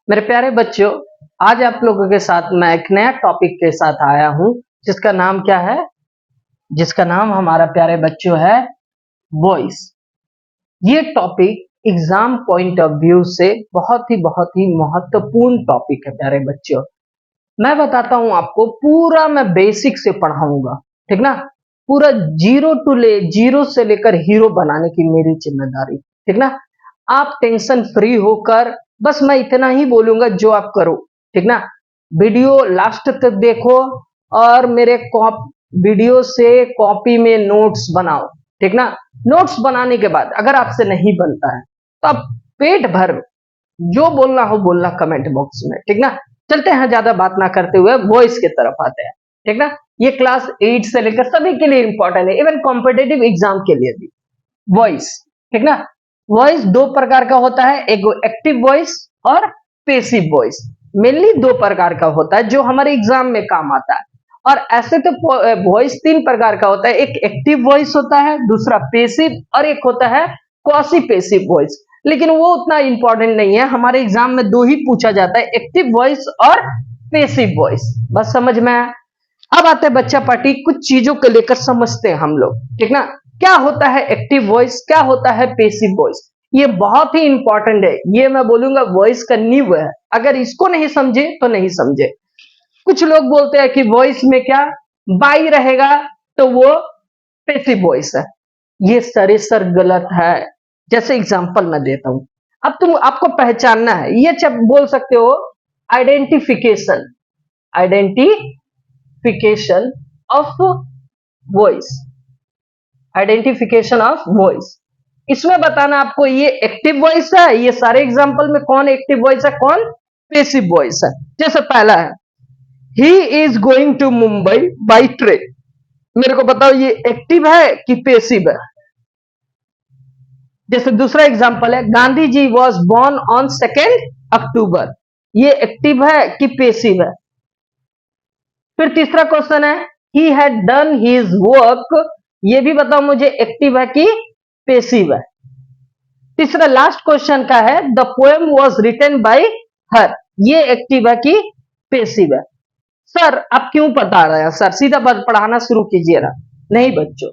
मेरे प्यारे बच्चों, आज आप लोगों के साथ मैं एक नया टॉपिक के साथ आया हूं, जिसका नाम क्या है? जिसका नाम हमारा प्यारे बच्चों है वॉइस। ये topic exam point of view से बहुत ही महत्वपूर्ण टॉपिक है प्यारे बच्चों। मैं बताता हूं आपको, पूरा मैं बेसिक से पढ़ाऊंगा, ठीक ना? पूरा जीरो से लेकर हीरो बनाने की मेरी जिम्मेदारी, ठीक ना? आप टेंशन फ्री होकर बस मैं इतना ही बोलूंगा जो आप करो, ठीक ना? वीडियो लास्ट तक देखो और मेरे वीडियो से कॉपी में नोट्स बनाओ, ठीक ना? नोट्स बनाने के बाद अगर आपसे नहीं बनता है तो आप पेट भर जो बोलना हो बोलना कमेंट बॉक्स में, ठीक ना? चलते हैं, ज्यादा बात ना करते हुए वॉइस की तरफ आते हैं, ठीक ना? ये क्लास 8 से लेकर सभी के लिए इंपॉर्टेंट है, इवन कॉम्पिटेटिव एग्जाम के लिए भी वॉइस, ठीक ना? वॉइस दो प्रकार का होता है, एक एक्टिव वॉइस और पेसिव वॉइस। मेनली दो प्रकार का होता है जो हमारे एग्जाम में काम आता है। और ऐसे तो वॉइस तीन प्रकार का होता है, एक एक्टिव वॉइस होता है, दूसरा पेसिव और एक होता है क्वासी पेसिव वॉइस। लेकिन वो उतना इंपॉर्टेंट नहीं है, हमारे एग्जाम में दो ही पूछा जाता है, एक्टिव वॉइस और पेसिव वॉइस। बस समझ में आया? अब आते हैं बच्चा पार्टी, कुछ चीजों को लेकर समझते हैं हम लोग, ठीक ना? क्या होता है एक्टिव वॉइस, क्या होता है पेसिव वॉइस? ये बहुत ही इंपॉर्टेंट है, ये मैं बोलूंगा वॉइस का नींव है। अगर इसको नहीं समझे तो नहीं समझे। कुछ लोग बोलते हैं कि वॉइस में क्या बाई रहेगा तो वो पेसिव वॉइस है। ये सरेसर गलत है। जैसे एग्जांपल मैं देता हूं, अब आपको पहचानना है, ये जब बोल सकते हो identification, identification of voice, identification of voice. इसमें बताना आपको ये एक्टिव वॉइस है, ये सारे एग्जांपल में कौन एक्टिव वॉइस है, कौन पेसिव वॉइस है। जैसे पहला है, he is going to Mumbai by train. मेरे को बताओ ये एक्टिव है कि पेसिव है? जैसे दूसरा एग्जांपल है, Gandhi ji was born on 2 अक्टूबर। ये एक्टिव है कि पेसिव है? फिर तीसरा क्वेश्चन है, ही हैड डन हिज वर्क। ये भी बताओ मुझे एक्टिव है कि पेसिव है? तीसरा लास्ट क्वेश्चन का है, the poem was written by her. ये एक्टिव है कि पेसिव है? सर आप क्यों पढ़ा रहे हैं सर, सीधा पढ़ाना शुरू कीजिए ना। नहीं बच्चों,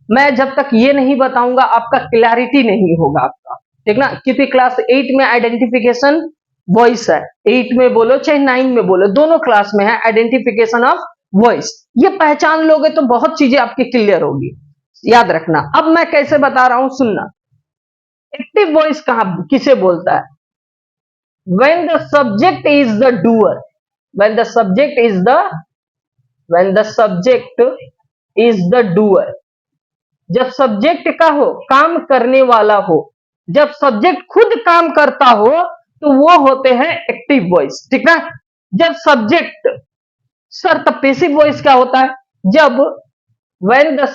मैं जब तक ये नहीं बताऊंगा आपका क्लैरिटी नहीं होगा आपका, ठीक ना? क्योंकि क्लास 8 में आइडेंटिफिकेशन वॉइस है, 8 में बोलो चाहे 9 में बोलो, दोनों क्लास में है आइडेंटिफिकेशन ऑफ वॉइस। ये पहचान लोगे तो बहुत चीजें आपकी क्लियर होगी, याद रखना। अब मैं कैसे बता रहा हूं सुनना। एक्टिव वॉइस कहां किसे बोलता है? when the subject is the doer, when the subject is the when the subject is the doer, जब सब्जेक्ट का हो, काम करने वाला हो, जब सब्जेक्ट खुद काम करता हो तो वो होते हैं एक्टिव वॉइस, ठीक ना? जब सब्जेक्ट, सर तब पेसिव वॉइस क्या होता है? जब when the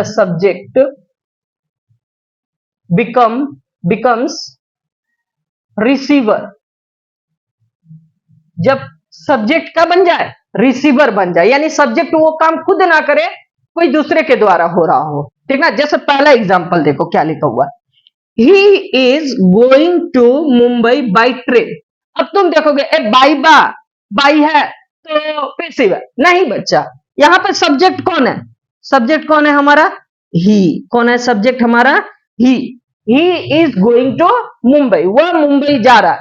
subject becomes receiver, जब सब्जेक्ट का बन जाए, रिसीवर बन जाए, यानी सब्जेक्ट वो काम खुद ना करे, कोई दूसरे के द्वारा हो रहा हो, ठीक ना? जैसे पहला एग्जांपल देखो क्या लिखा हुआ है, he is going to Mumbai by train. अब तुम देखोगे ए बाई है तो पेसिव है? नहीं बच्चा, यहां पर सब्जेक्ट कौन है? सब्जेक्ट कौन है हमारा? ही। कौन है सब्जेक्ट हमारा? He is going to Mumbai, वह मुंबई जा रहा है।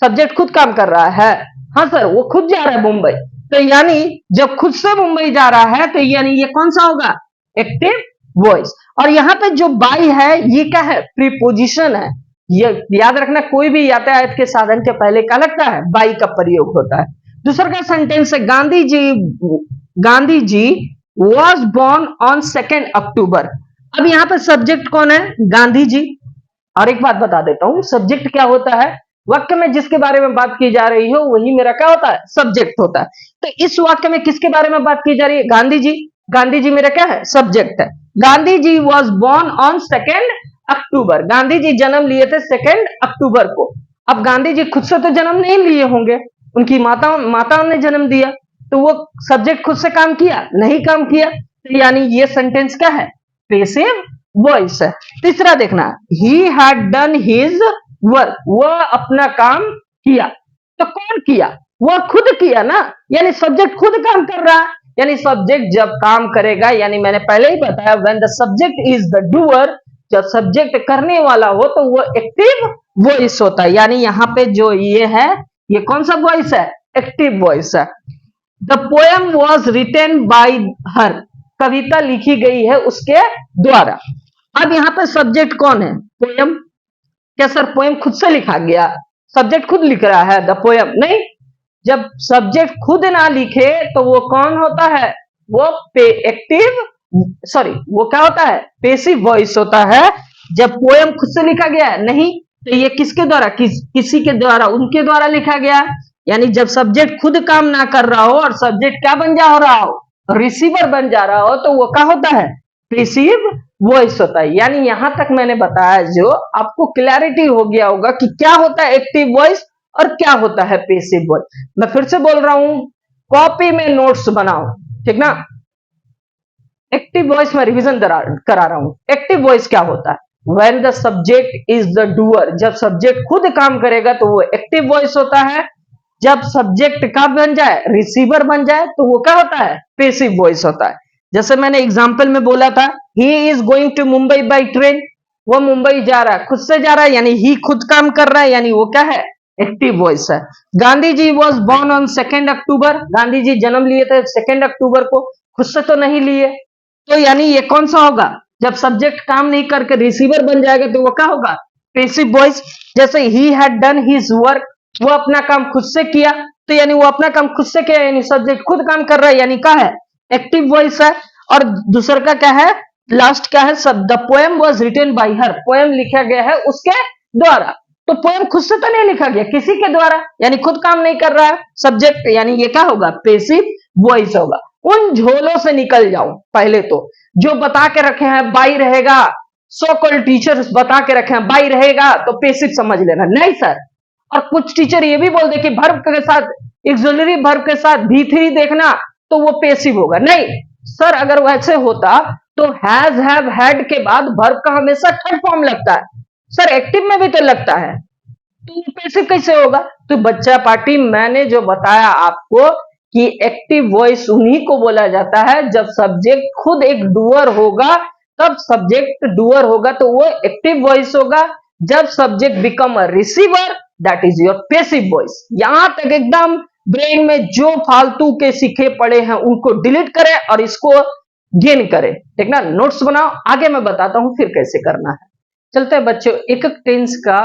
सब्जेक्ट खुद काम कर रहा है, हाँ सर वो खुद जा रहा है मुंबई, तो यानी जब खुद से मुंबई जा रहा है तो यानी ये कौन सा होगा? Active voice. और यहां पे जो बाई है ये क्या है? प्रीपोजिशन है। ये याद रखना, कोई भी यातायात के साधन के पहले क्या लगता है? बाई का प्रयोग होता है। दूसरा का सेंटेंस है, Gandhi ji was born on 2 अक्टूबर। अब यहां पे सब्जेक्ट कौन है? गांधी जी। और एक बात बता देता हूं, सब्जेक्ट क्या होता है? वाक्य में जिसके बारे में बात की जा रही हो वही मेरा क्या होता है? सब्जेक्ट होता है। तो इस वाक्य में किसके बारे में बात की जा रही है? गांधी जी। गांधी जी मेरा क्या है? सब्जेक्ट है। Gandhi ji was born on 2 अक्टूबर। गांधी जी जन्म लिए थे 2 अक्टूबर को। अब गांधी जी खुद से तो जन्म नहीं लिए होंगे, उनकी माताओं ने जन्म दिया, तो वो सब्जेक्ट खुद से काम किया? नहीं काम किया, तो यानी ये सेंटेंस क्या है? पेसिव वॉइस है। तीसरा देखना, ही हैड डन हिज वर्क, वह अपना काम किया। तो कौन किया? वह खुद किया ना, यानी सब्जेक्ट खुद काम कर रहा है। यानी सब्जेक्ट जब काम करेगा, यानी मैंने पहले ही बताया, when the subject is the doer, जब सब्जेक्ट करने वाला हो तो वो एक्टिव वॉइस होता है। यानी यहाँ पे जो ये है, ये कौन सा वॉइस है? एक्टिव वॉइस है। The poem was written by her, कविता लिखी गई है उसके द्वारा। अब यहाँ पे सब्जेक्ट कौन है? पोएम। क्या सर पोएम खुद से लिखा गया? सब्जेक्ट खुद लिख रहा है द पोएम? नहीं। जब सब्जेक्ट खुद ना लिखे तो वो कौन होता है? वो एक्टिव, सॉरी, वो क्या होता है? पेसिव वॉइस होता है। जब पोएम खुद से लिखा गया है, नहीं, तो ये किसके द्वारा, किसी के द्वारा, उनके द्वारा लिखा गया। यानी जब सब्जेक्ट खुद काम ना कर रहा हो और सब्जेक्ट क्या बन जा रहा हो? रिसीवर बन जा रहा हो, तो वो क्या होता है? पेसिव वॉइस होता है। यानी यहां तक मैंने बताया, जो आपको क्लैरिटी हो गया होगा कि क्या होता है एक्टिव वॉइस और क्या होता है पेसिव वॉइस। मैं फिर से बोल रहा हूं, कॉपी में नोट्स बनाओ, ठीक ना। एक्टिव वॉइस में रिवीजन करा रहा हूं। एक्टिव वॉइस क्या होता है? When the subject is the doer, जब सब्जेक्ट खुद काम करेगा तो वो एक्टिव वॉइस होता है। जब सब्जेक्ट का बन जाए, रिसीवर बन जाए, तो वो क्या होता है? पेसिव वॉइस होता है। जैसे मैंने एग्जाम्पल में बोला था, he is going to Mumbai by train, वो मुंबई जा रहा है, खुद से जा रहा है, यानी ही खुद काम कर रहा है, यानी वो क्या है? एक्टिव वॉइस है। Gandhi ji was born on 2 अक्टूबर, गांधी जी जन्म लिए थे 2 अक्टूबर को, खुद से तो नहीं लिए। तो यानी ये कौन सा होगा? जब सब्जेक्ट काम नहीं करके रिसीवर बन जाएगा तो वो क्या होगा? Passive voice. जैसे ही हैड डन हिज वर्क, वो अपना काम खुद से किया, तो यानी वो अपना काम खुद से किया, यानी सब्जेक्ट खुद काम कर रहा है, यानी क्या है? एक्टिव वॉइस है। और दूसरा का क्या है? लास्ट क्या है? सब the poem was written by her, poem लिखा गया है उसके द्वारा। तो पोएम खुद से तो नहीं लिखा गया, किसी के द्वारा, यानी खुद काम नहीं कर रहा है सब्जेक्ट, यानी ये क्या होगा? पेसिव वॉइस होगा। उन झोलों से निकल जाओ पहले तो, जो बता के रखे हैं बाई रहेगा, सो कॉल्ड टीचर्स बता के रखे हैं बाई रहेगा तो पेसिव समझ लेना, नहीं सर। और कुछ टीचर ये भी बोल दे कि वर्ब के साथ, एक्सिलरी वर्ब के साथ V3 देखना तो वो पेसिव होगा, नहीं सर। अगर वैसे होता तो हैज, हैव, हैड के बाद वर्ब का हमेशा थर्ड फॉर्म लगता है सर, एक्टिव में भी तो लगता है, तो पैसिव कैसे होगा? तो बच्चा पार्टी, मैंने जो बताया आपको कि एक्टिव वॉइस उन्हीं को बोला जाता है जब सब्जेक्ट खुद एक डूअर होगा, तब सब्जेक्ट डूअर होगा तो वो एक्टिव वॉइस होगा। जब subject become a receiver, that is your passive voice. यहां तक एकदम ब्रेन में जो फालतू के सीखे पड़े हैं उनको डिलीट करें और इसको गेन करें, ठीक ना। नोट्स बनाओ, आगे मैं बताता हूं फिर कैसे करना है। चलते हैं बच्चों, एक एक टेंस का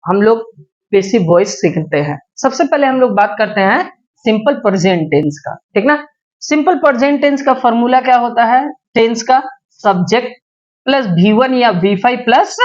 हम लोग पेसिव वॉइस सीखते हैं। सबसे पहले हम लोग बात करते हैं सिंपल प्रेजेंट टेंस का, ठीक ना। सिंपल प्रेजेंट टेंस का फॉर्मूला क्या होता है? टेंस का सब्जेक्ट प्लस V1 या V5 प्लस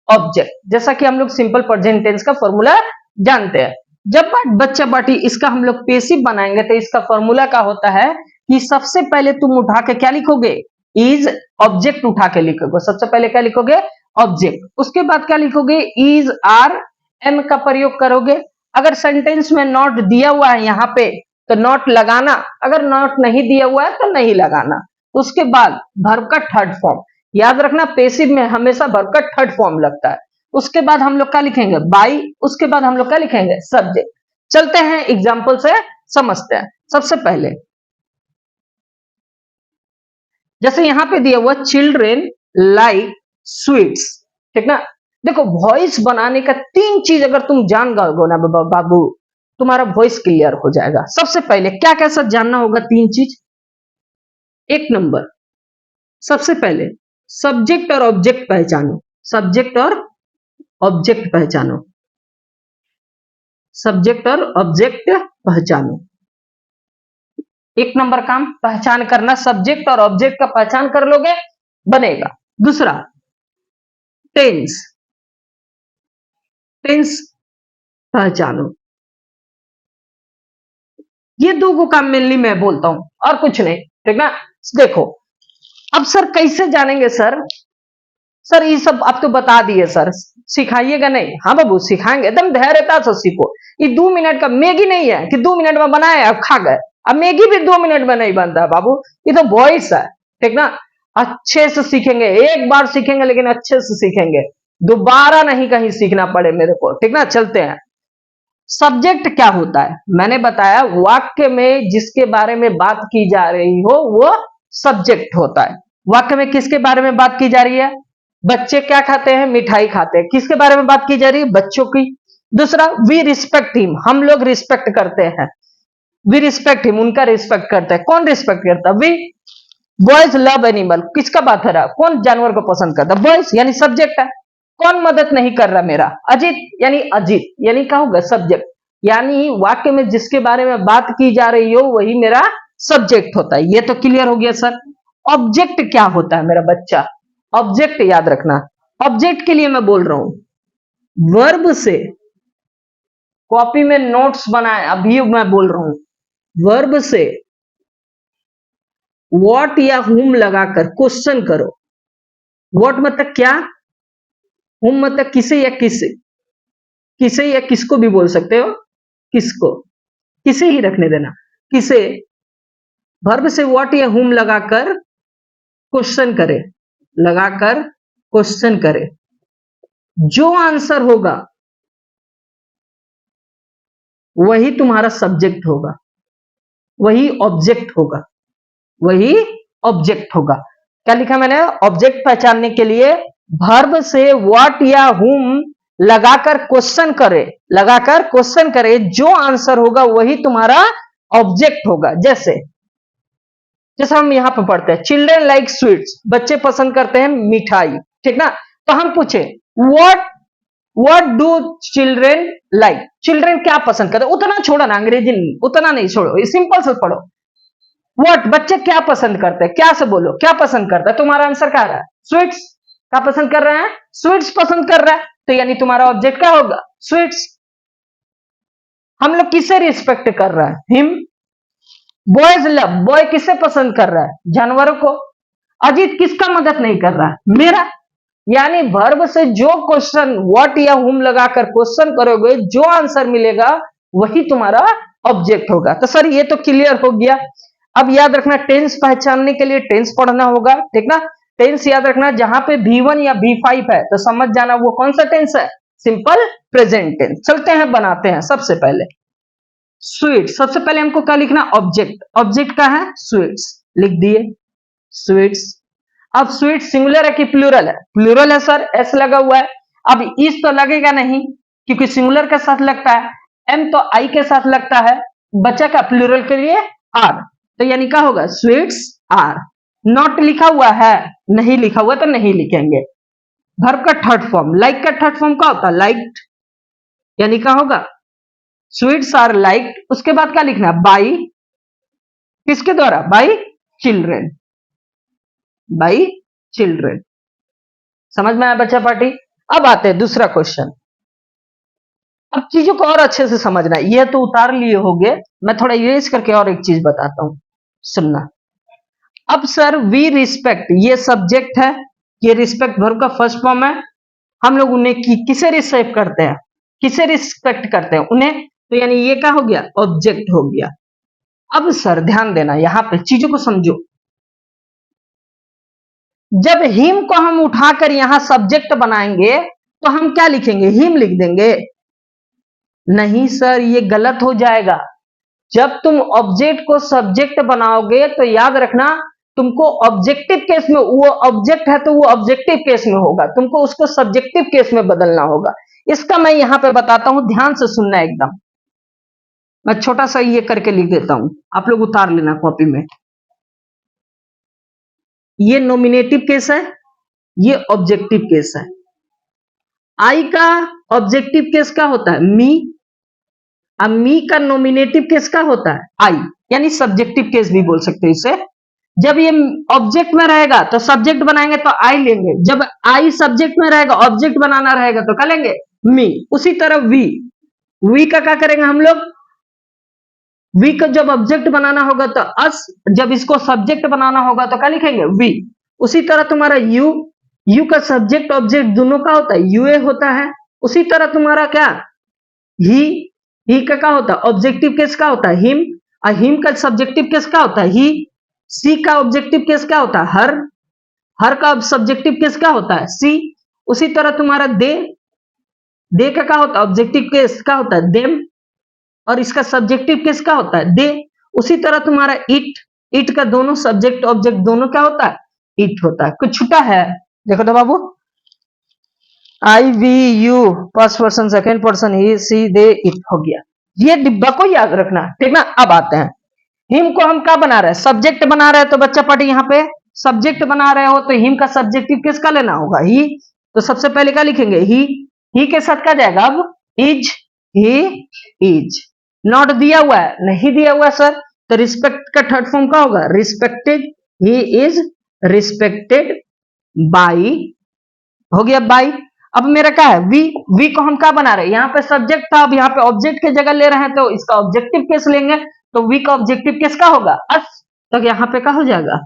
ऑब्जेक्ट। जैसा कि हम लोग सिंपल प्रेजेंट टेंस का फॉर्मूला जानते हैं। जब बच्चा पार्टी इसका हम लोग पेसिव बनाएंगे तो इसका फॉर्मूला क्या होता है कि सबसे पहले तुम उठा के क्या लिखोगे? इज, ऑब्जेक्ट उठा के लिखोगे। सबसे पहले क्या लिखोगे? ऑब्जेक्ट। उसके बाद क्या लिखोगे? इज, आर, एम का प्रयोग करोगे। अगर सेंटेंस में नॉट दिया हुआ है यहाँ पे तो नॉट लगाना, अगर नॉट नहीं दिया हुआ है तो नहीं लगाना। उसके बाद वर्ब का थर्ड फॉर्म, याद रखना पेसिव में हमेशा वर्ब का थर्ड फॉर्म लगता है। उसके बाद हम लोग क्या लिखेंगे? बाई। उसके बाद हम लोग क्या लिखेंगे? सब्जेक्ट। चलते हैं एग्जाम्पल से समझते हैं। सबसे पहले जैसे यहां पे दिया हुआ चिल्ड्रेन लाइक स्वीट्स, ठीक ना। देखो वॉइस बनाने का 3 चीज अगर तुम जान गए ना बाबू, तुम्हारा वॉइस क्लियर हो जाएगा। सबसे पहले क्या कैसा जानना होगा? 3 चीज। 1 नंबर, सबसे पहले सब्जेक्ट और ऑब्जेक्ट पहचानो। सब्जेक्ट और ऑब्जेक्ट पहचानो। सब्जेक्ट और ऑब्जेक्ट पहचानो। 1 नंबर काम पहचान करना, सब्जेक्ट और ऑब्जेक्ट का पहचान कर लोगे बनेगा। दूसरा टेंस, टेंस पहचानो। ये 2 को काम मेनली मैं बोलता हूं और कुछ नहीं, ठीक ना। देखो अब सर कैसे जानेंगे सर? सर ये सब आप तो बता दिए सर, सिखाइएगा नहीं? हाँ बाबू सिखाएंगे, एकदम धैर्यता से सीखो। ये 2 मिनट का मैगी नहीं है कि 2 मिनट में बनाए अब खा गए। अब मैगी भी 2 मिनट में नहीं बनता है बाबू, ये तो वॉइस है, ठीक ना। अच्छे से सीखेंगे, एक बार सीखेंगे लेकिन अच्छे से सीखेंगे, दोबारा नहीं कहीं सीखना पड़े मेरे को, ठीक ना। चलते हैं, सब्जेक्ट क्या होता है, मैंने बताया वाक्य में जिसके बारे में बात की जा रही हो वो सब्जेक्ट होता है। वाक्य में किसके बारे में बात की जा रही है, बच्चे क्या खाते हैं, मिठाई खाते हैं, किसके बारे में बात की जा रही है, बच्चों की। दूसरा, वी रिस्पेक्ट हिम, हम लोग रिस्पेक्ट करते हैं, वी रिस्पेक्ट हिम, उनका रिस्पेक्ट करते हैं, कौन रिस्पेक्ट करता है, वी। बॉयज लव एनिमल, किसका बात हो रहा है, कौन जानवर को पसंद करता है, बॉयज, यानी सब्जेक्ट है। कौन मदद नहीं कर रहा मेरा, अजीत, यानी अजीत, यानी क्या होगा, सब्जेक्ट। यानी वाक्य में जिसके बारे में बात की जा रही हो वही मेरा सब्जेक्ट होता है। ये तो क्लियर हो गया सर। ऑब्जेक्ट क्या होता है मेरा बच्चा, ऑब्जेक्ट याद रखना, ऑब्जेक्ट के लिए मैं बोल रहा हूं, वर्ब से, कॉपी में नोट्स बनाए, अभी मैं बोल रहा हूं, वर्ब से व्हाट या हुम लगाकर क्वेश्चन करो। व्हाट मतलब क्या, हुम मतलब किसे या किसे, किसे या किसको भी बोल सकते हो, किसको, किसे ही रखने देना, किसे, वर्ब से व्हाट या हुम लगाकर क्वेश्चन करे, लगाकर क्वेश्चन करे, जो आंसर होगा वही तुम्हारा सब्जेक्ट होगा, वही ऑब्जेक्ट होगा, वही ऑब्जेक्ट होगा। क्या लिखा मैंने, ऑब्जेक्ट पहचानने के लिए वर्ब से व्हाट या हुम लगाकर क्वेश्चन करे, लगाकर क्वेश्चन करे, जो आंसर होगा वही तुम्हारा ऑब्जेक्ट होगा। जैसे जैसे हम यहां पर पढ़ते हैं, चिल्ड्रन लाइक स्वीट्स, बच्चे पसंद करते हैं मिठाई, ठीक ना। तो हम पूछे what what do children like, children क्या पसंद करते, उतना छोड़ो ना, अंग्रेजी उतना नहीं छोड़ो, सिंपल से पढ़ो। व्हाट, बच्चे क्या पसंद करते हैं, क्या से बोलो, क्या पसंद करता है, तुम्हारा आंसर क्या आ रहा है, स्वीट्स। क्या पसंद कर रहे हैं, स्वीट्स पसंद कर रहा है, तो यानी तुम्हारा ऑब्जेक्ट क्या होगा, स्वीट्स। हम लोग किसे रिस्पेक्ट कर रहा है, हिम। बॉयज लव, बॉय किसे पसंद कर रहा है, जानवरों को। अजीत किसका मदद नहीं कर रहा है, मेरा। यानी वर्ब से जो क्वेश्चन व्हाट या हुम लगाकर क्वेश्चन करोगे, जो आंसर मिलेगा वही तुम्हारा ऑब्जेक्ट होगा। तो सर ये तो क्लियर हो गया। अब याद रखना, टेंस पहचानने के लिए टेंस पढ़ना होगा, ठीक ना। टेंस याद रखना, जहां पे V1 या V5 है तो समझ जाना वो कौन सा टेंस है, सिंपल प्रेजेंट टेंस। चलते हैं बनाते हैं, सबसे पहले स्वीट, सबसे पहले हमको क्या लिखना, ऑब्जेक्ट, ऑब्जेक्ट का है स्वीट्स, लिख दिए स्वीट्स। अब स्वीट सिंगुलर है कि प्लूरल है, प्लूरल है सर, एस लगा हुआ है। अब इस तो लगेगा नहीं क्योंकि सिंगुलर के साथ लगता है, एम तो आई के साथ लगता है, बचा का प्लूरल के लिए आर, तो यानी क्या होगा, स्वीट्स आर। नॉट लिखा हुआ है, नहीं लिखा हुआ तो नहीं लिखेंगे। वर्ब का थर्ड फॉर्म, लाइक का थर्ड फॉर्म क्या होता है, लाइक्ड, यानी क्या होगा, स्वीट्स आर लाइक्ड। उसके बाद क्या लिखना, बाई, किसके द्वारा, बाई चिल्ड्रेन, बाई चिल्ड्रेन। समझ में आया बच्चा पार्टी। अब आते हैं दूसरा क्वेश्चन। अब चीजों को और अच्छे से समझना, ये तो उतार लिए होगे, मैं थोड़ा इरेज करके और एक चीज बताता हूं, सुनना। अब सर वी रिस्पेक्ट, ये सब्जेक्ट है, ये रिस्पेक्ट वर्ब का फर्स्ट फॉर्म है। हम लोग उन्हें किसे रिस्पेक्ट करते हैं, किसे रिस्पेक्ट करते हैं, उन्हें, तो यानी ये क्या हो गया, ऑब्जेक्ट हो गया। अब सर ध्यान देना, यहां पे चीजों को समझो। जब हिम को हम उठाकर यहां सब्जेक्ट बनाएंगे तो हम क्या लिखेंगे, हिम लिख देंगे, नहीं सर ये गलत हो जाएगा। जब तुम ऑब्जेक्ट को सब्जेक्ट बनाओगे तो याद रखना, तुमको ऑब्जेक्टिव केस में, वो ऑब्जेक्ट है तो वो ऑब्जेक्टिव केस में होगा, तुमको उसको सब्जेक्टिव केस में बदलना होगा। इसका मैं यहां पे बताता हूं, ध्यान से सुनना एकदम। मैं छोटा सा ये करके लिख देता हूं, आप लोग उतार लेना कॉपी में। ये नॉमिनेटिव केस है, ये ऑब्जेक्टिव केस है। आई का ऑब्जेक्टिव केस क्या होता है, मी। अब मी का नॉमिनेटिव केस क्या होता है, आई, यानी सब्जेक्टिव केस भी बोल सकते हो इसे। जब ये ऑब्जेक्ट में रहेगा तो सब्जेक्ट बनाएंगे तो आई लेंगे, जब आई सब्जेक्ट में रहेगा, ऑब्जेक्ट बनाना रहेगा तो क्या लेंगे, मी। उसी तरह वी, वी का क्या करेंगे हम लोग, वी का जब ऑब्जेक्ट बनाना होगा तो अस, जब इसको सब्जेक्ट बनाना होगा तो क्या लिखेंगे, वी। उसी तरह तुम्हारा यू, यू का सब्जेक्ट ऑब्जेक्ट दोनों का होता है, यूए होता है। उसी तरह तुम्हारा क्या, ही का क्या होता है, ऑब्जेक्टिव केस क्या होता है, हिम। और हिम का सब्जेक्टिव केस क्या होता है, ही। सी का ऑब्जेक्टिव केस क्या होता है, हर। हर का सब्जेक्टिव किसका होता है? सी। उसी तरह तुम्हारा दे का क्या होता है? ऑब्जेक्टिव किसका होता है? देम। और इसका सब्जेक्टिव किसका होता है? दे। उसी तरह तुम्हारा इट का दोनों सब्जेक्ट ऑब्जेक्ट दोनों क्या होता है? इट होता है। कुछ छूटा है? देखो तो बाबू, I we you first person second person he she they it हो गया। ये डिब्बा को याद रखना, ठीक ना। अब आते हैं, हिम को हम क्या बना रहे हैं? सब्जेक्ट बना रहे हैं। तो बच्चा पढ़, यहाँ पे सब्जेक्ट बना रहे हो तो हिम का सब्जेक्टिव किसका लेना होगा? ही। तो सबसे पहले क्या लिखेंगे? ही के साथ क्या जाएगा? अब इज, ही इज। नॉट दिया हुआ है, नहीं दिया हुआ सर, तो रिस्पेक्ट का थर्ड फॉर्म क्या होगा? Respected. He is respected by, हो गया बाई। अब मेरा क्या है? वी को हम क्या बना रहे हैं? यहाँ पे सब्जेक्ट था, अब यहाँ पे ऑब्जेक्ट की जगह ले रहे हैं, तो इसका ऑब्जेक्टिव केस लेंगे। तो वी का ऑब्जेक्टिव किसका होगा? अस। तो यहाँ पे क्या हो जाएगा?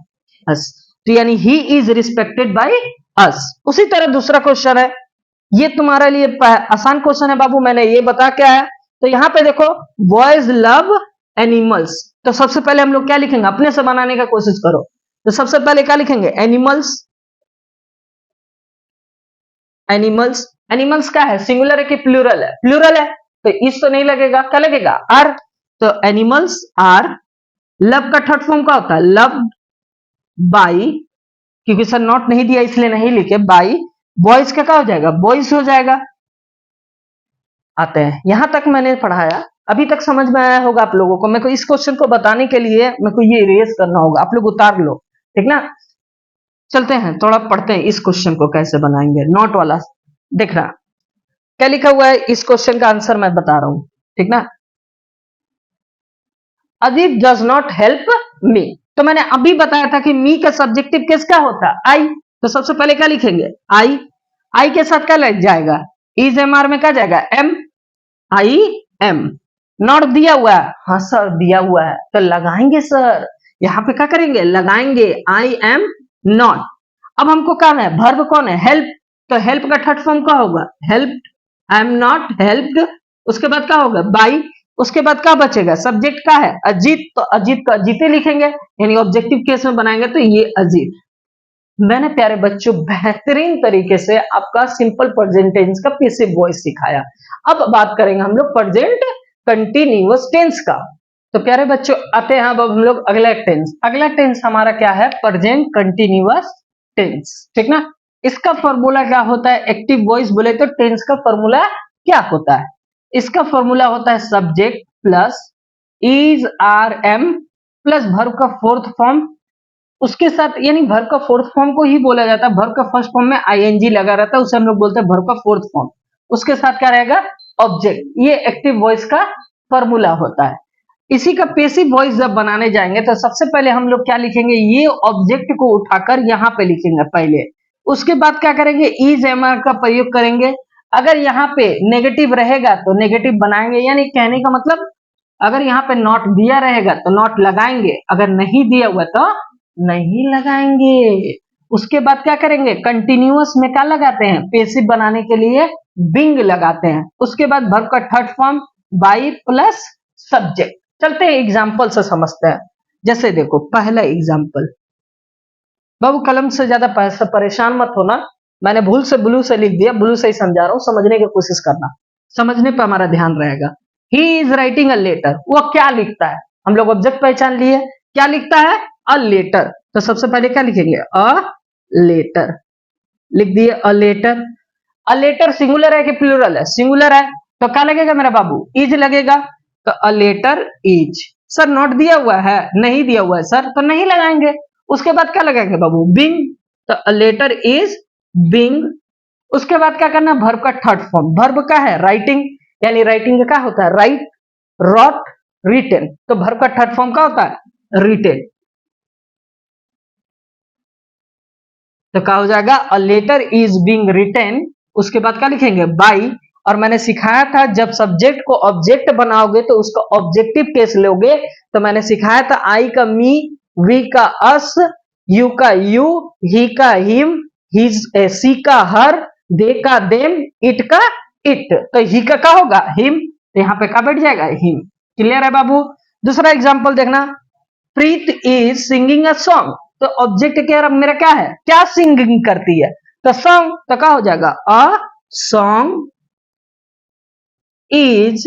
अस। तो यानी he is respected by us. उसी तरह दूसरा क्वेश्चन है, ये तुम्हारे लिए आसान क्वेश्चन है बाबू, मैंने ये बता क्या है। तो यहाँ पे देखो, बॉयज लव एनिमल्स। तो सबसे पहले हम लोग क्या लिखेंगे? अपने से बनाने का कोशिश करो। तो सबसे पहले क्या लिखेंगे? एनिमल्स। एनिमल्स, एनिमल्स क्या है? सिंगुलर है कि प्लूरल है? प्लूरल है, तो इस तो नहीं लगेगा, क्या लगेगा? आर। तो एनिमल्स आर। लव का थर्ड फॉर्म क्या होता है? लव बाई, क्योंकि सर नॉट नहीं दिया इसलिए नहीं लिखे, बाई। बॉयज का क्या हो जाएगा? बॉयज हो जाएगा। आते हैं, यहां तक मैंने पढ़ाया, अभी तक समझ में आया होगा आप लोगों को। मेरे को इस क्वेश्चन को बताने के लिए मेरे को ये इरेज करना होगा, आप लोग उतार लो, ठीक ना। चलते हैं, थोड़ा पढ़ते हैं इस क्वेश्चन को कैसे बनाएंगे। नोट वाला देखना क्या लिखा हुआ है, इस क्वेश्चन का आंसर मैं बता रहा हूं, ठीक ना। Ajit does not help me. तो मैंने अभी बताया था कि मी का सब्जेक्टिव किसका होता है? आई। तो सबसे पहले क्या लिखेंगे? आई। आई के साथ क्या लग जाएगा? इज एम आर में क्या जाएगा? एम। I am. नॉट दिया हुआ है, हाँ सर दिया हुआ है, तो लगाएंगे सर, यहाँ पे क्या करेंगे? लगाएंगे आई एम नॉट। अब हमको क्या है? वर्ब कौन है? हेल्प। तो हेल्प का थर्ड फॉर्म क्या होगा? Help. I am not helped. उसके बाद क्या होगा? बाई। उसके बाद क्या बचेगा? सब्जेक्ट का है अजीत, तो अजीत का अजीत लिखेंगे, यानी ऑब्जेक्टिव केस में बनाएंगे तो ये अजीत। मैंने प्यारे बच्चों बेहतरीन तरीके से आपका सिंपल प्रेजेंट टेंस का पैसिव वॉइस सिखाया। अब बात करेंगे हम लोग प्रेजेंट कंटिन्यूअस टेंस का। तो प्यारे बच्चों आते हैं अब हम लोग अगला टेंस। अगला टेंस हमारा क्या है? प्रेजेंट कंटिन्यूअस टेंस, ठीक ना। इसका फॉर्मूला क्या होता है? एक्टिव वॉइस बोले तो टेंस का फॉर्मूला क्या होता है? इसका फॉर्मूला होता है subject plus is are am plus verb का फोर्थ फॉर्म, उसके साथ, यानी वर्ब का फोर्थ फॉर्म को ही बोला जाता है। वर्ब का फर्स्ट फॉर्म में आईएनजी लगा रहता है, उसे हम लोग बोलते हैं वर्ब का फोर्थ फॉर्म। उसके साथ क्या रहेगा? ऑब्जेक्ट। ये एक्टिव वॉइस का फॉर्मूला होता है। इसी का पैसिव वॉइस जब बनाने जाएंगे तो सबसे पहले हम लोग क्या लिखेंगे? ये ऑब्जेक्ट को उठाकर यहाँ पे लिखेंगे पहले। उसके बाद क्या करेंगे? इज एम आर का प्रयोग करेंगे। अगर यहाँ पे नेगेटिव रहेगा तो नेगेटिव बनाएंगे, यानी कहने का मतलब अगर यहाँ पे नॉट दिया रहेगा तो नॉट लगाएंगे, अगर नहीं दिया हुआ तो नहीं लगाएंगे। उसके बाद क्या करेंगे? कंटिन्यूअस में क्या लगाते हैं? पैसिव बनाने के लिए बिंग लगाते हैं। उसके बाद वर्ब का third form by plus subject. चलते हैं एग्जाम्पल से समझते हैं। जैसे देखो पहला एग्जाम्पल, बाबू कलम से ज्यादा परेशान मत होना, मैंने भूल से ब्लू से लिख दिया, ब्लू से ही समझा रहा हूं, समझने की कोशिश करना, समझने पर हमारा ध्यान रहेगा। He is writing a letter, वो क्या लिखता है? हम लोग ऑब्जेक्ट पहचान लिए, क्या लिखता है? A letter. तो सबसे पहले क्या लिखेंगे? अ लेटर, लिख दिए a letter. A letter singular है कि प्लूरल है? सिंगुलर है, तो क्या लगेगा मेरा बाबू? इज लगेगा। तो a letter is. Sir note दिया हुआ है? नहीं दिया हुआ है सर, तो नहीं लगाएंगे। उसके बाद क्या लगाएंगे बाबू? बिंग। तो अ लेटर इज बिंग। उसके बाद क्या करना? वर्ब का थर्ड फॉर्म। वर्ब का है राइटिंग, यानी राइटिंग का क्या होता है? Write, wrote, written. तो वर्ब का थर्ड फॉर्म क्या होता है? रिटेन। तो क्या हो जाएगा? A letter is being written. उसके बाद क्या लिखेंगे? बाई। और मैंने सिखाया था जब सब्जेक्ट को ऑब्जेक्ट बनाओगे तो उसका ऑब्जेक्टिव केस लोगे। तो मैंने सिखाया था आई का मी, वी का अस, यू का यू, ही का हिम, सी का हर, दे का देम, इट का इट। तो ही का क्या होगा? हिम। तो यहाँ पे क्या बैठ जाएगा? हिम। क्लियर है बाबू? दूसरा एग्जाम्पल देखना, प्रीत इज सिंगिंग अ सॉन्ग। तो ऑब्जेक्ट क्या मेरा क्या है, क्या सिंगिंग करती है, तो सॉन्ग, तो क्या हो जाएगा, अ सॉन्ग इज,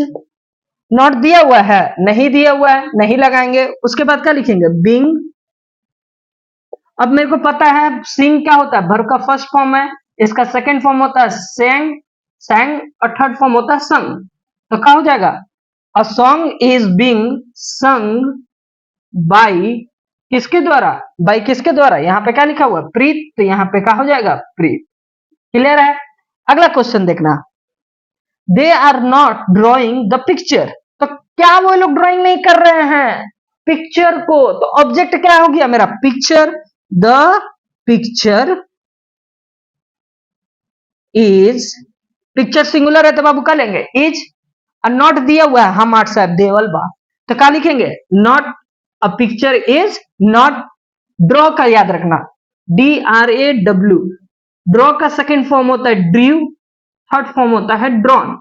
नॉट दिया हुआ है, नहीं दिया हुआ है, नहीं लगाएंगे, उसके बाद क्या लिखेंगे, बिंग। अब मेरे को पता है सिंग क्या होता है, वर्ब का फर्स्ट फॉर्म है, इसका सेकंड फॉर्म होता है सेंग, सेंग, और थर्ड फॉर्म होता है संग, तो क्या हो जाएगा, अ सॉन्ग इज बीइंग संग बाई, किसके द्वारा, बाई किसके द्वारा, यहाँ पे क्या लिखा हुआ है, प्रीत, तो यहाँ पे क्या हो जाएगा, प्रीत। क्लियर है। अगला क्वेश्चन देखना, they are not drawing the picture, तो क्या वो लोग ड्राइंग नहीं कर रहे हैं पिक्चर को, तो ऑब्जेक्ट क्या हो गया मेरा, picture, the picture is, picture singular है तो बाबू क्या लेंगे, इज, और नॉट दिया हुआ है, हम आठ साहब देवल बा, तो क्या लिखेंगे, not, a picture is not, draw का याद रखना, DRAW, ड्रॉ का सेकंड फॉर्म होता है ड्रीव, थर्ड फॉर्म होता है ड्रॉन,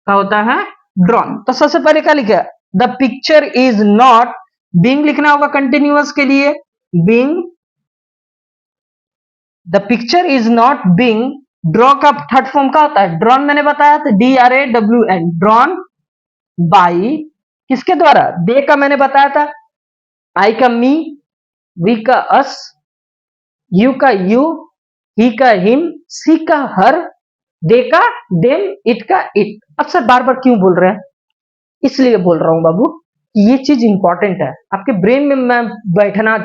क्या होता है, ड्रॉन। तो सबसे पहले क्या लिखा, the picture is not being, लिखना होगा कंटिन्यूअस के लिए, being, the picture is not being, draw का थर्ड फॉर्म क्या होता है, ड्रॉन, मैंने बताया था DRAWN, ड्रॉन बाई, किसके द्वारा, दे का मैंने बताया था, आई का मी, वी का अस, यू का यू, ही का हिम, सी का हर, दे का देम, इट का इट। अब सर बार बार क्यों बोल रहे हैं, इसलिए बोल रहा हूं बाबू, ये चीज इंपॉर्टेंट है, आपके ब्रेन में मैं बैठाना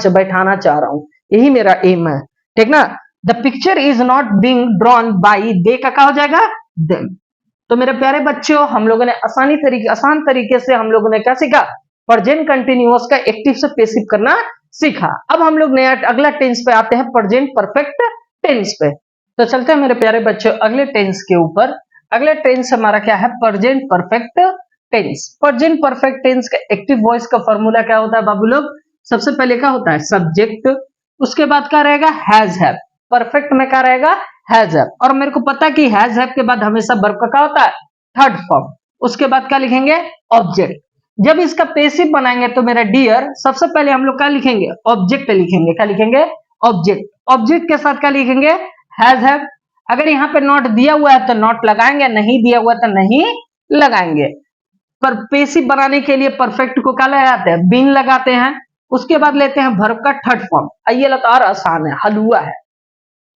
चाह रहा हूं, यही मेरा एम है, ठीक ना। The picture is not being drawn by, they का क्या हो जाएगा, देम। तो मेरे प्यारे बच्चों, हम लोगों ने आसान तरीके से हम लोगों ने क्या सीखा, प्रेजेंट कंटिन्यूअस का एक्टिव से पैसिव करना सीखा। अब हम लोग नया अगला टेंस पे आते हैं, प्रेजेंट परफेक्ट टेंस पे। तो चलते हैं मेरे प्यारे बच्चों अगले टेंस के ऊपर। अगला टेंस हमारा क्या है, present perfect tense. Present perfect tense का एक्टिव वॉइस का फॉर्मूला क्या होता है बाबू लोग, सबसे पहले क्या होता है, सब्जेक्ट, उसके बाद क्या रहेगा, हैज हैव, परफेक्ट में क्या रहेगा, हैज हैव, और मेरे को पता कि हैज हैव के बाद हमेशा वर्ब का क्या होता है, थर्ड फॉर्म, उसके बाद क्या लिखेंगे, ऑब्जेक्ट। जब इसका पैसिव बनाएंगे तो मेरा डियर, सबसे पहले हम लोग क्या लिखेंगे, ऑब्जेक्ट लिखेंगे, क्या लिखेंगे, ऑब्जेक्ट। ऑब्जेक्ट के साथ क्या लिखेंगे, हैज हैव। अगर यहाँ पे नॉट दिया हुआ है तो नॉट लगाएंगे, नहीं दिया हुआ तो नहीं लगाएंगे। पर पैसिव बनाने के लिए परफेक्ट को क्या लगाते हैं, बीन लगाते हैं। उसके बाद लेते हैं वर्ब का थर्ड फॉर्म, आइए लता और आसान है, हलुआ है,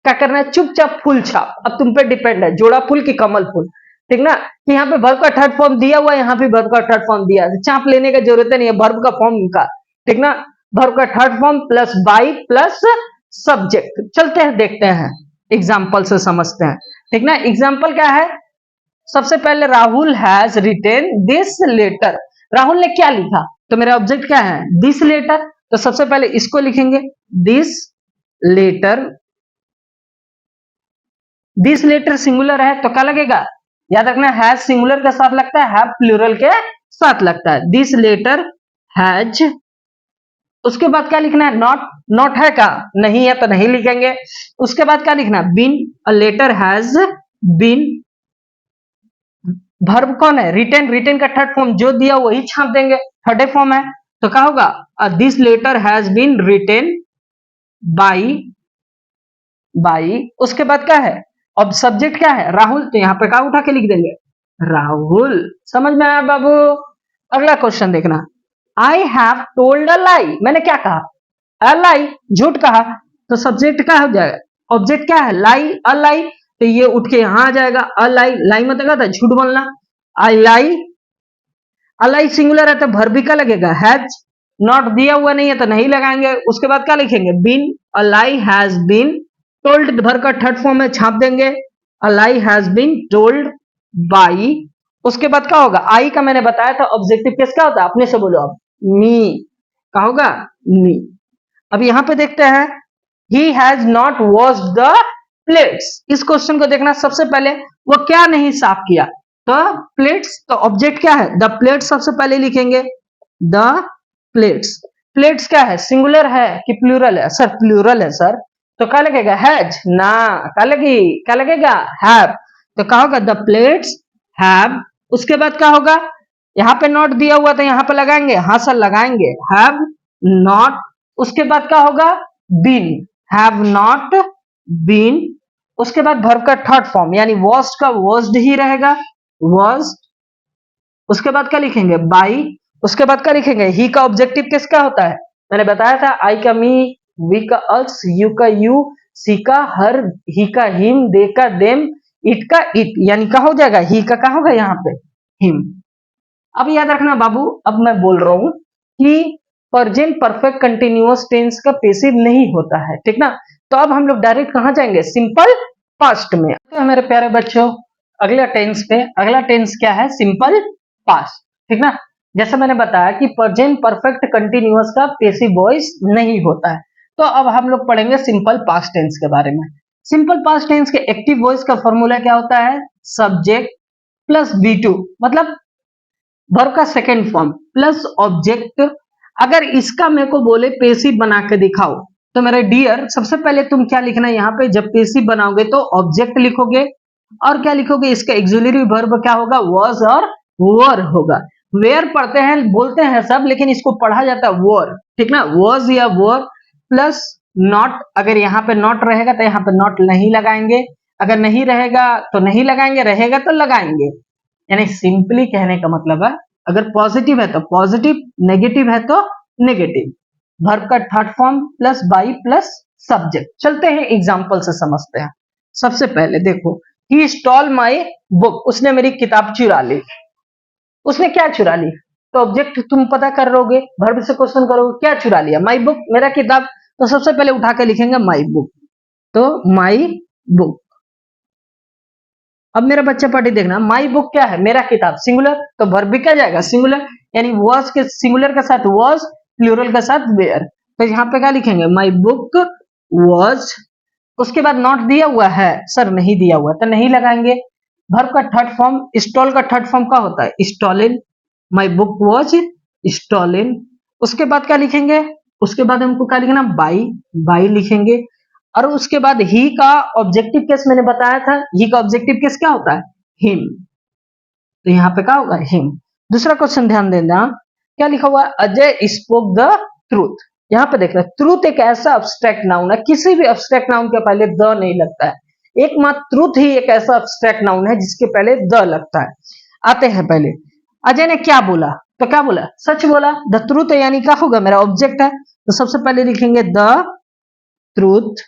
क्या करना है, चुपचाप फुल छाप, अब तुम पे डिपेंड है, जोड़ा फूल की कमल फूल, ठीक ना। कि यहाँ पे वर्ब का थर्ड फॉर्म दिया हुआ है, यहाँ पे वर्ब का थर्ड फॉर्म दिया है, चाप लेने की जरूरत नहीं है, वर्ब का फॉर्म का, ठीक ना, वर्ब का third form plus by plus subject. चलते हैं देखते हैं, एग्जाम्पल से समझते हैं, ठीक ना। एग्जाम्पल क्या है, सबसे पहले Rahul has written this letter, Rahul ने क्या लिखा, तो मेरा ऑब्जेक्ट क्या है, दिस लेटर, तो सबसे पहले इसको लिखेंगे, this letter, this letter singular है तो क्या लगेगा, याद रखना, हैज सिंगुलर के साथ लगता है, हैव प्लूरल के साथ लगता है, दिस लेटर हैज। उसके बाद क्या लिखना है, नॉट, नॉट है का, नहीं है तो नहीं लिखेंगे। उसके बाद क्या लिखना है, been, a letter has been, verb कौन है, रिटेन, रिटेन का थर्ड फॉर्म जो दिया वही छाप देंगे, थर्ड फॉर्म है, तो क्या होगा, this letter has been written by, by. उसके बाद क्या है, अब सब्जेक्ट क्या है, राहुल, तो यहाँ पे क्या उठा के लिख देंगे, राहुल। समझ में आया बाबू। अगला क्वेश्चन देखना, आई हैव टोल्ड अ लाई, मैंने क्या कहा, अ लाई, झूठ कहा, तो सब्जेक्ट क्या हो जाएगा, ऑब्जेक्ट क्या है, लाई, अ लाई, तो ये उठ के यहां आ जाएगा, अ लाई, लाई मतलब क्या था, झूठ बोलना, आई लाई, अ लाई सिंगुलर है तो वर्ब का लगेगा, हैज, नॉट दिया हुआ नहीं है तो नहीं लगाएंगे। उसके बाद क्या लिखेंगे, been, a lie has been told, भर का थर्ड फॉर्म में छाप देंगे, a lie has been told by. उसके बाद क्या होगा, आई का मैंने बताया था ऑब्जेक्टिव केस क्या होता है, अपने से बोलो अब, मी, क्या होगा, मी। अब यहां पे देखते हैं, he has not washed the plates, इस क्वेश्चन को देखना, सबसे पहले वो क्या नहीं साफ किया, तो प्लेट्स, तो ऑब्जेक्ट क्या है, द प्लेट्स, सबसे पहले लिखेंगे द प्लेट्स। प्लेट्स क्या है, सिंगुलर है कि प्लूरल है, सर प्लूरल है सर, तो क्या लगेगा, हैज ना, क्या लगेगा, हैव, तो क्या होगा, द प्लेट्स हैव। उसके बाद क्या होगा, यहाँ पे नॉट दिया हुआ तो यहाँ पे लगाएंगे, हाँ सर लगाएंगे, हैव नॉट। उसके बाद क्या होगा, बीन, हैव नॉट बीन। उसके बाद वर्ब का थर्ड फॉर्म यानी वॉस्ड का वॉस्ड ही रहेगा, वॉज्ड। उसके बाद क्या लिखेंगे, बाई। उसके बाद क्या लिखेंगे, ही का ऑब्जेक्टिव किसका होता है, मैंने बताया था, आई का मी, वी का अस, यू का यू, सी का हर, ही का हिम, दे का देम, इट का इट, यानी क्या हो जाएगा, ही का क्या होगा यहाँ पे, हिम। अब याद रखना बाबू, अब मैं बोल रहा हूं कि प्रेजेंट परफेक्ट कंटिन्यूअस टेंस का पेसिव नहीं होता है, ठीक ना। तो अब हम लोग डायरेक्ट कहां जाएंगे, सिंपल पास्ट में। तो मेरे प्यारे बच्चों, अगला टेंस पे, अगला टेंस क्या है, सिंपल पास्ट, ठीक ना। जैसे मैंने बताया कि प्रेजेंट परफेक्ट कंटिन्यूअस का पेसिव वॉइस नहीं होता है। तो अब हम लोग पढ़ेंगे सिंपल पास्ट टेंस के बारे में। सिंपल पास्ट टेंस के एक्टिव वॉइस का फॉर्मूला क्या होता है, सब्जेक्ट प्लस V2, मतलब वर्ब का सेकेंड फॉर्म प्लस ऑब्जेक्ट। अगर इसका मेरे को बोले पेसिव बना के दिखाओ, तो मेरे डियर सबसे पहले तुम क्या लिखना है यहाँ पे, जब पेसिव बनाओगे तो ऑब्जेक्ट लिखोगे, और क्या लिखोगे, इसका एक्सिलरी वर्ब क्या होगा, वॉज और वर होगा। वेयर पढ़ते हैं, बोलते हैं सब, लेकिन इसको पढ़ा जाता है वर, ठीक ना, वॉज या वर प्लस नॉट। अगर यहाँ पे नॉट रहेगा तो यहाँ पे नॉट नहीं लगाएंगे, अगर नहीं रहेगा तो नहीं लगाएंगे, रहेगा तो लगाएंगे। यानी सिंपली कहने का मतलब है, अगर पॉजिटिव है तो पॉजिटिव, नेगेटिव है तो नेगेटिव। वर्ब का third form plus by plus subject. चलते हैं एग्जांपल से समझते हैं। सबसे पहले देखो, ही स्टॉल माई बुक, उसने मेरी किताब चुरा ली। उसने क्या चुरा ली, तो ऑब्जेक्ट तुम पता कर लोगे, वर्ब से क्वेश्चन करोगे क्या चुरा लिया, माई बुक, मेरा किताब। तो सबसे पहले उठा के लिखेंगे माई बुक, तो माई बुक। अब मेरा बच्चा पार्टी देखना, माई बुक क्या है, मेरा किताब, सिंगुलर, तो वर्ब भी क्या जाएगा, सिंगुलर, यानी वॉज के सिंगुलर के साथ वॉज, प्लूरल के साथ वेयर। तो यहाँ पे क्या लिखेंगे, माई बुक वॉज। उसके बाद नॉट दिया हुआ है, सर नहीं दिया हुआ तो नहीं लगाएंगे। वर्ब का थर्ड फॉर्म, स्टॉल का थर्ड फॉर्म क्या होता है, Stalin, my book was Stalin. उसके बाद क्या लिखेंगे, उसके बाद हमको क्या लिखना, बाई, बाई लिखेंगे। और उसके बाद ही का ऑब्जेक्टिव केस मैंने बताया था, ही का ऑब्जेक्टिव केस क्या होता है, हिम, तो यहाँ पे क्या होगा, हिम। दूसरा क्वेश्चन ध्यान देना, क्या लिखा हुआ है, अजय स्पोक द ट्रूथ। यहाँ पे देखना, ट्रूथ एक ऐसा अब्स्ट्रैक्ट नाउन है, किसी भी अब्स्ट्रैक्ट नाउन के पहले द नहीं लगता है, एकमात्र ट्रूथ ही एक ऐसा अब्स्ट्रैक्ट नाउन है जिसके पहले द लगता है। आते हैं पहले, अजय ने क्या बोला, तो क्या बोला, सच बोला। द ट्रूथ यानी क्या होगा, मेरा ऑब्जेक्ट है, तो सबसे पहले लिखेंगे द ट्रूथ।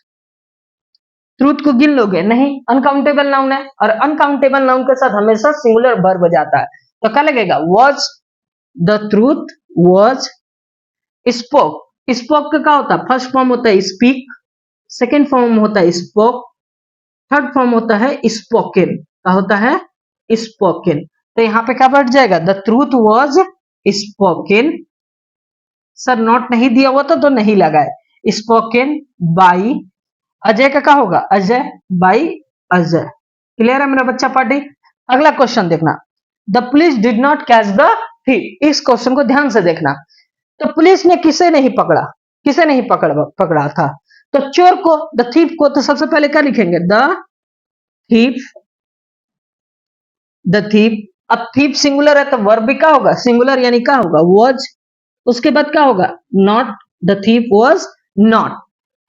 ट्रूथ को गिन लोगे, नहीं, अनकाउंटेबल नाउन है, और अनकाउंटेबल नाउन के साथ हमेशा सिंगुलर वर्ब जाता है, तो क्या लगेगा, was the truth was spoke. Spoke का क्या होता है, फर्स्ट फॉर्म होता है स्पीक, सेकेंड फॉर्म होता है स्पोक, थर्ड फॉर्म होता है स्पोकन। क्या होता है, स्पोकन। तो यहाँ पे क्या बैठ जाएगा, the truth was spoken. Sir note नहीं दिया हुआ तो नहीं लगाए, स्पोकन बाई अजय का क्या होगा, अजय बाई अजय। क्लियर है मेरा बच्चा पार्टी। अगला क्वेश्चन देखना, the police did not catch the thief. इस क्वेश्चन को ध्यान से देखना, तो पुलिस ने किसे नहीं पकड़ा, किसे नहीं पकड़ा था, तो चोर को, द थीफ को। तो सबसे पहले क्या लिखेंगे, द थीफ, द थीफ। अब थीफ सिंगुलर है तो वर्ब भी क्या होगा, सिंगुलर, यानी क्या होगा, वॉज। उसके बाद क्या होगा, not, the thief was not.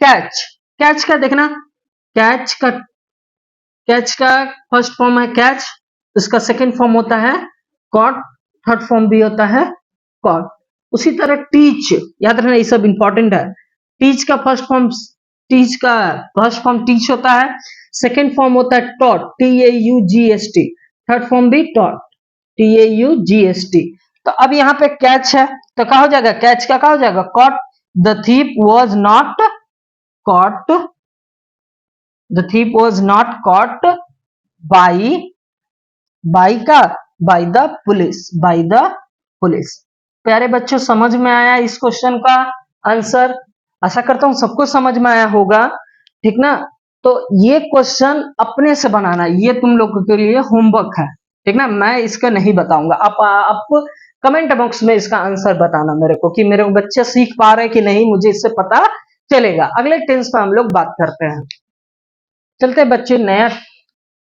Catch, catch का देखना, कैच का, कैच का फर्स्ट फॉर्म है कैच, उसका सेकंड फॉर्म होता है कॉट, थर्ड फॉर्म भी होता है कॉट। उसी तरह टीच, याद रखना ये सब इंपॉर्टेंट है। टीच का फर्स्ट फॉर्म, टीच का फर्स्ट फॉर्म टीच होता है, सेकंड फॉर्म होता है टॉट, TAUGST, थर्ड फॉर्म भी टॉट, TAUGST। तो अब यहाँ पे कैच है, तो क्या हो जाएगा, कैच का क्या हो जाएगा, caught. The thief was not caught, the thief was not caught by का, by the police, by the police। प्यारे बच्चों समझ में आया इस क्वेश्चन का आंसर, आशा करता हूं सबको समझ में आया होगा, ठीक ना। तो ये क्वेश्चन अपने से बनाना, ये तुम लोगों के लिए होमवर्क है, ठीक ना, मैं इसका नहीं बताऊंगा। आप कमेंट बॉक्स में इसका आंसर बताना मेरे को, कि मेरे बच्चे सीख पा रहे हैं कि नहीं, मुझे इससे पता चलेगा। अगले टेंस पे हम लोग बात करते हैं। चलते बच्चे नया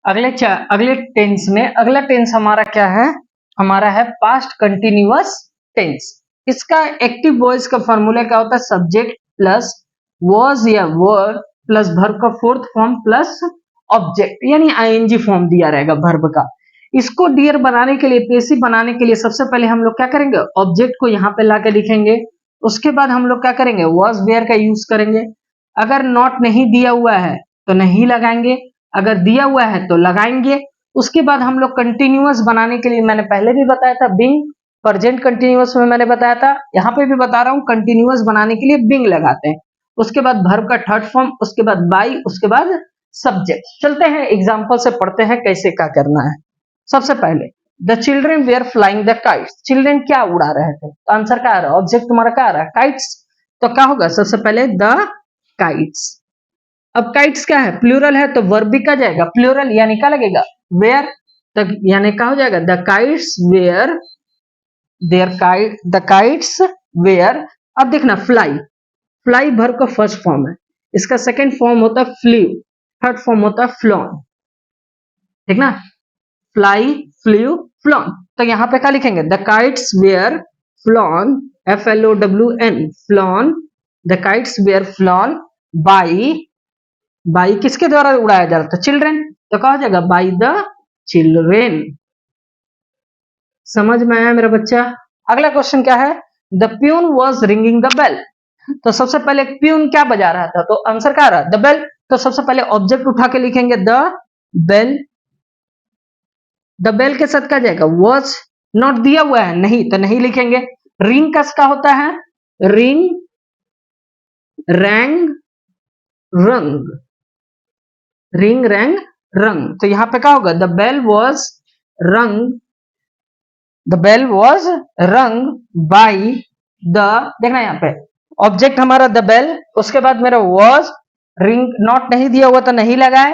अगले टेंस में। अगला टेंस हमारा क्या है, हमारा है पास्ट कंटिन्यूअस टेंस। इसका एक्टिव वॉइस का फॉर्मूला क्या होता है, सब्जेक्ट प्लस was या were प्लस वर्ब का फोर्थ फॉर्म प्लस ऑब्जेक्ट यानी आईएनजी फॉर्म दिया रहेगा वर्ब का। इसको डियर बनाने के लिए, पेसिव बनाने के लिए सबसे पहले हम लोग क्या करेंगे, ऑब्जेक्ट को यहाँ पे लाके लिखेंगे। उसके बाद हम लोग क्या करेंगे, was where का यूज करेंगे। अगर नॉट नहीं दिया हुआ है तो नहीं लगाएंगे, अगर दिया हुआ है तो लगाएंगे। उसके बाद हम लोग कंटिन्यूअस बनाने के लिए, मैंने पहले भी बताया था बिंग, प्रेजेंट कंटिन्यूअस में मैंने बताया था, यहाँ पे भी बता रहा हूँ, कंटिन्यूअस बनाने के लिए बिंग लगाते हैं। उसके बाद वर्ब का थर्ड फॉर्म, उसके बाद बाई, उसके बाद सब्जेक्ट। चलते हैं एग्जाम्पल से पढ़ते हैं कैसे क्या करना है। सबसे पहले the children were flying the kites, children क्या उड़ा रहे थे, तो आंसर क्या आ रहा है, ऑब्जेक्ट तुम्हारा क्या आ रहा है, काइट्स। तो क्या होगा, सबसे पहले द काइट्स। अब काइट्स क्या है, प्लूरल है तो वर्ब भी क्या जाएगा, प्लूरल, यानी क्या लगेगा, वेयर, तो यानी क्या हो जाएगा, the kites were there kite, the kites were. अब देखना फ्लाई, फ्लाई वर्ब का फर्स्ट फॉर्म है, इसका सेकंड फॉर्म होता है फ्ल्यू, थर्ड फॉर्म होता है फ्लॉन, ठीक ना, फ्लाई, फ्ल्यू, फ्लॉन। तो यहाँ पे क्या लिखेंगे, the kites were flown, FLOWN, flown, the kites were flown by, by किसके द्वारा उड़ाया जा रहा था, चिल्ड्रेन, तो कहा जाएगा बाई द चिल्ड्रेन। समझ में आया मेरा बच्चा। अगला क्वेश्चन क्या है, the peon was ringing the bell, तो सबसे पहले प्यून क्या बजा रहा था, तो आंसर क्या आ रहा है, द बेल। तो सबसे पहले ऑब्जेक्ट उठा के लिखेंगे द बेल, द बेल के साथ क्या जाएगा, वॉज, नॉट दिया हुआ है नहीं तो नहीं लिखेंगे। रिंग का होता है रिंग, रैंग, रंग, रिंग, रैंग, रंग। तो यहां पे क्या होगा, द बेल वॉज रंग, द बेल वॉज रंग बाई द, देखना यहाँ पे ऑब्जेक्ट हमारा द बेल, उसके बाद मेरा वॉज, रिंग नॉट नहीं दिया हुआ तो नहीं लगाए,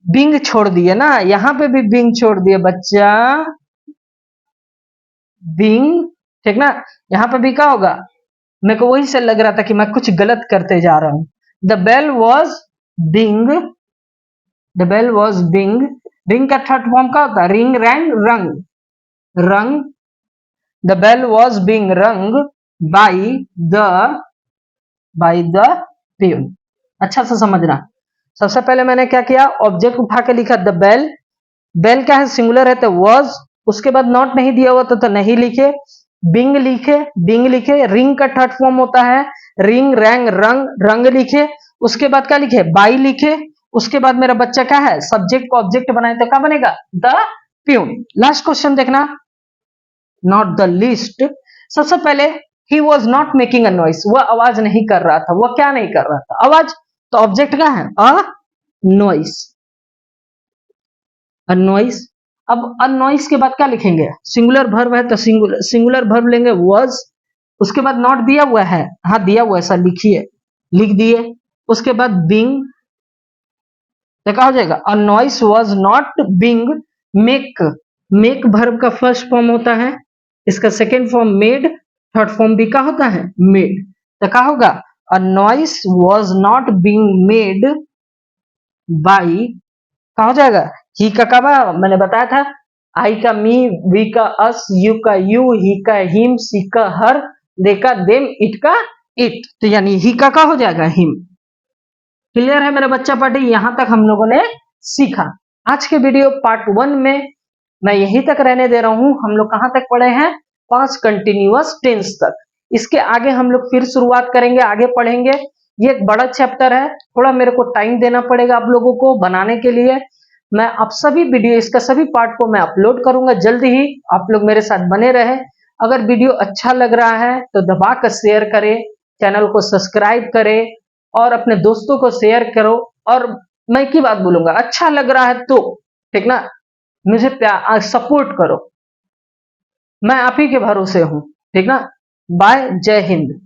बिंग छोड़ दिए ना, यहां पे भी बिंग छोड़ दिए बच्चा, बिंग, ठीक ना। यहां पे भी क्या होगा, मेरे को वही से लग रहा था कि मैं कुछ गलत करते जा रहा हूं। The bell was being, the bell was being, ring का थर्ड फॉर्म क्या होता है, ring, rang, rung, rung, the bell was being rung by the, by the peon. अच्छा से समझना, सबसे पहले मैंने क्या किया, ऑब्जेक्ट उठा के लिखा द बेल, बेल क्या है, सिंगुलर है तो वॉज, उसके बाद नॉट नहीं दिया हुआ तो नहीं लिखे, बिंग लिखे, बिंग लिखे, रिंग का थर्ड फॉर्म होता है रिंग, रैंग, रंग, रंग लिखे, उसके बाद क्या लिखे, बाई लिखे, उसके बाद मेरा बच्चा क्या है, सब्जेक्ट को ऑब्जेक्ट बनाए तो क्या बनेगा, द प्यून। लास्ट क्वेश्चन देखना, नॉट द लीस्ट, सबसे पहले he was not making a noise, वह आवाज नहीं कर रहा था, वह क्या नहीं कर रहा था, आवाज, तो ऑब्जेक्ट क्या है, अ नॉइस, अ नॉइस। अब अ नॉइस के बाद क्या लिखेंगे, सिंगुलर वर्ब है तो सिंगुलर वर्ब लेंगे वॉज, उसके बाद नॉट दिया हुआ है, हाँ दिया हुआ है सर, लिखिए, लिख दिए, उसके बाद बिंग, तो क्या हो जाएगा, अ noise was not being make, make verb का फर्स्ट फॉर्म होता है, इसका second form made, third form भी क्या होता है, मेड, तो क्या होगा, अ noise was not being made by, क्या हो जाएगा, ही का कब, मैंने बताया था, आई का मी, वी का अस, यू का यू, ही का हिम, सी का हर, दे का देम, इट का इट, तो यानी ही का हो जाएगा हिम। क्लियर है मेरा बच्चा पार्टी, यहां तक हम लोगों ने सीखा। आज के वीडियो पार्ट 1 में मैं यहीं तक रहने दे रहा हूं, हम लोग कहां तक पढ़े हैं, 5 कंटिन्यूअस टेंस तक। इसके आगे हम लोग फिर शुरुआत करेंगे, आगे पढ़ेंगे, ये एक बड़ा चैप्टर है, थोड़ा मेरे को टाइम देना पड़ेगा आप लोगों को बनाने के लिए। मैं आप सभी वीडियो, इसका सभी पार्ट को मैं अपलोड करूंगा जल्द ही, आप लोग मेरे साथ बने रहे। अगर वीडियो अच्छा लग रहा है तो दबा कर शेयर करें, चैनल को सब्सक्राइब करें और अपने दोस्तों को शेयर करो। और मैं एक ही बात बोलूंगा, अच्छा लग रहा है तो, ठीक ना, मुझे प्यार सपोर्ट करो, मैं आप ही के भरोसे हूं, ठीक ना। बाय, जय हिंद।